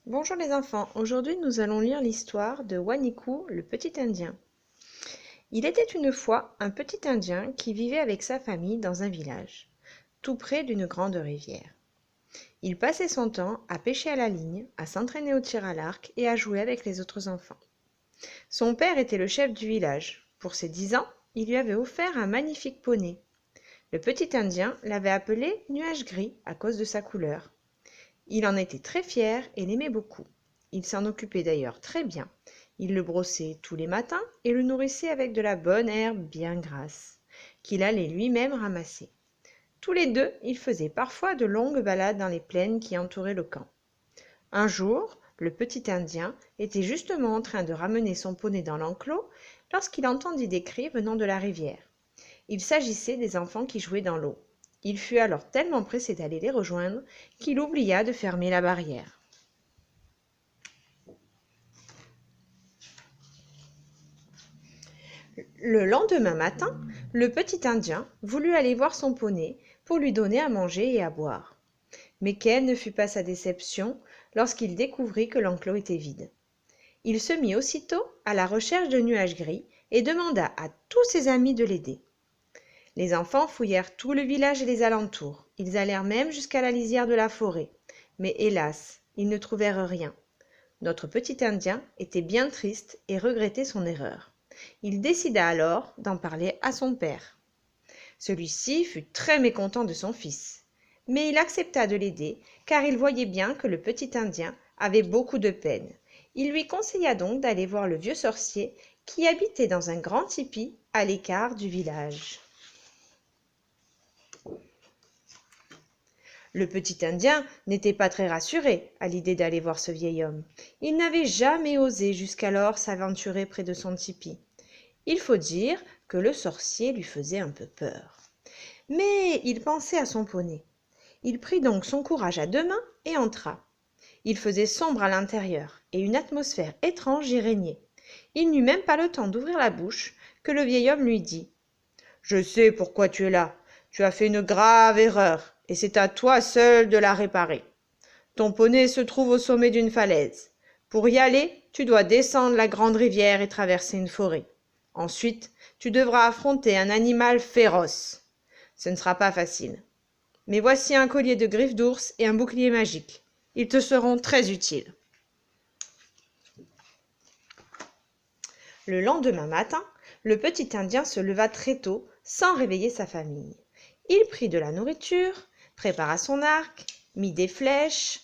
Bonjour les enfants, aujourd'hui nous allons lire l'histoire de Waniku, le petit Indien. Il était une fois un petit Indien qui vivait avec sa famille dans un village, tout près d'une grande rivière. Il passait son temps à pêcher à la ligne, à s'entraîner au tir à l'arc et à jouer avec les autres enfants. Son père était le chef du village. Pour ses 10 ans, il lui avait offert un magnifique poney. Le petit Indien l'avait appelé Nuage Gris à cause de sa couleur. Il en était très fier et l'aimait beaucoup. Il s'en occupait d'ailleurs très bien. Il le brossait tous les matins et le nourrissait avec de la bonne herbe bien grasse, qu'il allait lui-même ramasser. Tous les deux, ils faisaient parfois de longues balades dans les plaines qui entouraient le camp. Un jour, le petit Indien était justement en train de ramener son poney dans l'enclos lorsqu'il entendit des cris venant de la rivière. Il s'agissait des enfants qui jouaient dans l'eau. Il fut alors tellement pressé d'aller les rejoindre qu'il oublia de fermer la barrière. Le lendemain matin, le petit Indien voulut aller voir son poney pour lui donner à manger et à boire. Mais quelle ne fut pas sa déception lorsqu'il découvrit que l'enclos était vide. Il se mit aussitôt à la recherche de Nuage Gris et demanda à tous ses amis de l'aider. Les enfants fouillèrent tout le village et les alentours. Ils allèrent même jusqu'à la lisière de la forêt. Mais hélas, ils ne trouvèrent rien. Notre petit Indien était bien triste et regrettait son erreur. Il décida alors d'en parler à son père. Celui-ci fut très mécontent de son fils. Mais il accepta de l'aider car il voyait bien que le petit Indien avait beaucoup de peine. Il lui conseilla donc d'aller voir le vieux sorcier qui habitait dans un grand tipi à l'écart du village. Le petit Indien n'était pas très rassuré à l'idée d'aller voir ce vieil homme. Il n'avait jamais osé jusqu'alors s'aventurer près de son tipi. Il faut dire que le sorcier lui faisait un peu peur. Mais il pensait à son poney. Il prit donc son courage à 2 mains et entra. Il faisait sombre à l'intérieur et une atmosphère étrange y régnait. Il n'eut même pas le temps d'ouvrir la bouche que le vieil homme lui dit « Je sais pourquoi tu es là. Tu as fait une grave erreur et c'est à toi seul de la réparer. Ton poney se trouve au sommet d'une falaise. Pour y aller, tu dois descendre la grande rivière et traverser une forêt. Ensuite, tu devras affronter un animal féroce. Ce ne sera pas facile. Mais voici un collier de griffes d'ours et un bouclier magique. Ils te seront très utiles. » Le lendemain matin, le petit Indien se leva très tôt sans réveiller sa famille. Il prit de la nourriture, prépara son arc, mit des flèches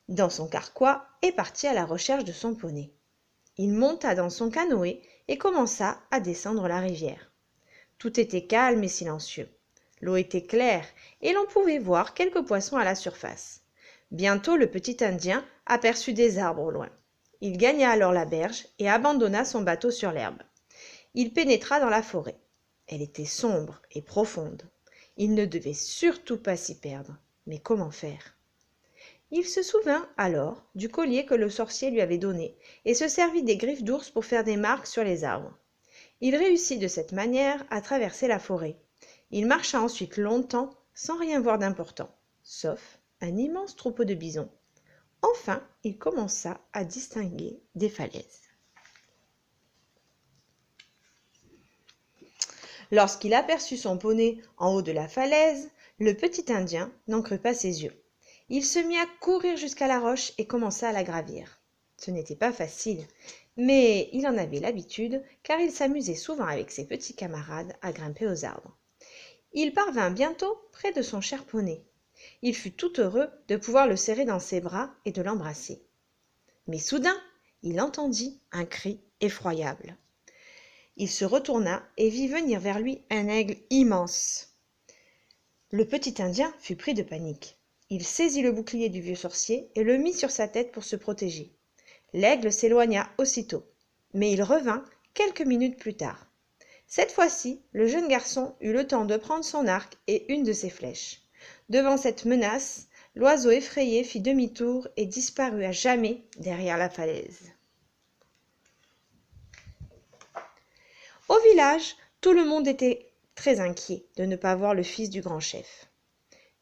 dans son carquois et partit à la recherche de son poney. Il monta dans son canoë et commença à descendre la rivière. Tout était calme et silencieux. L'eau était claire et l'on pouvait voir quelques poissons à la surface. Bientôt le petit Indien aperçut des arbres au loin. Il gagna alors la berge et abandonna son bateau sur l'herbe. Il pénétra dans la forêt. Elle était sombre et profonde. Il ne devait surtout pas s'y perdre. Mais comment faire? Il se souvint alors du collier que le sorcier lui avait donné et se servit des griffes d'ours pour faire des marques sur les arbres. Il réussit de cette manière à traverser la forêt. Il marcha ensuite longtemps sans rien voir d'important, sauf un immense troupeau de bisons. Enfin, il commença à distinguer des falaises. Lorsqu'il aperçut son poney en haut de la falaise, le petit Indien n'en crut pas ses yeux. Il se mit à courir jusqu'à la roche et commença à la gravir. Ce n'était pas facile, mais il en avait l'habitude car il s'amusait souvent avec ses petits camarades à grimper aux arbres. Il parvint bientôt près de son cher poney. Il fut tout heureux de pouvoir le serrer dans ses bras et de l'embrasser. Mais soudain, il entendit un cri effroyable. Il se retourna et vit venir vers lui un aigle immense. Le petit Indien fut pris de panique. Il saisit le bouclier du vieux sorcier et le mit sur sa tête pour se protéger. L'aigle s'éloigna aussitôt, mais il revint quelques minutes plus tard. Cette fois-ci, le jeune garçon eut le temps de prendre son arc et une de ses flèches. Devant cette menace, l'oiseau effrayé fit demi-tour et disparut à jamais derrière la falaise. Au village, tout le monde était très inquiet de ne pas voir le fils du grand chef.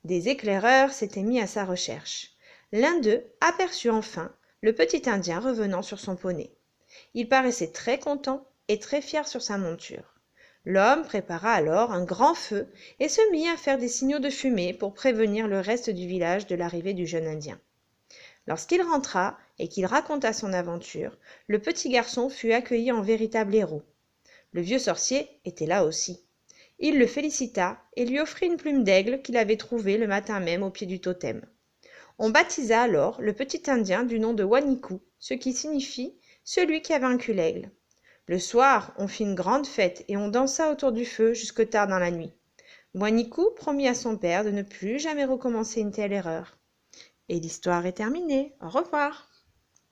Des éclaireurs s'étaient mis à sa recherche. L'un d'eux aperçut enfin le petit Indien revenant sur son poney. Il paraissait très content et très fier sur sa monture. L'homme prépara alors un grand feu et se mit à faire des signaux de fumée pour prévenir le reste du village de l'arrivée du jeune Indien. Lorsqu'il rentra et qu'il raconta son aventure, le petit garçon fut accueilli en véritable héros. Le vieux sorcier était là aussi. Il le félicita et lui offrit une plume d'aigle qu'il avait trouvée le matin même au pied du totem. On baptisa alors le petit Indien du nom de Wanikou, ce qui signifie « celui qui a vaincu l'aigle ». Le soir, on fit une grande fête et on dansa autour du feu jusque tard dans la nuit. Wanikou promit à son père de ne plus jamais recommencer une telle erreur. Et l'histoire est terminée. Au revoir.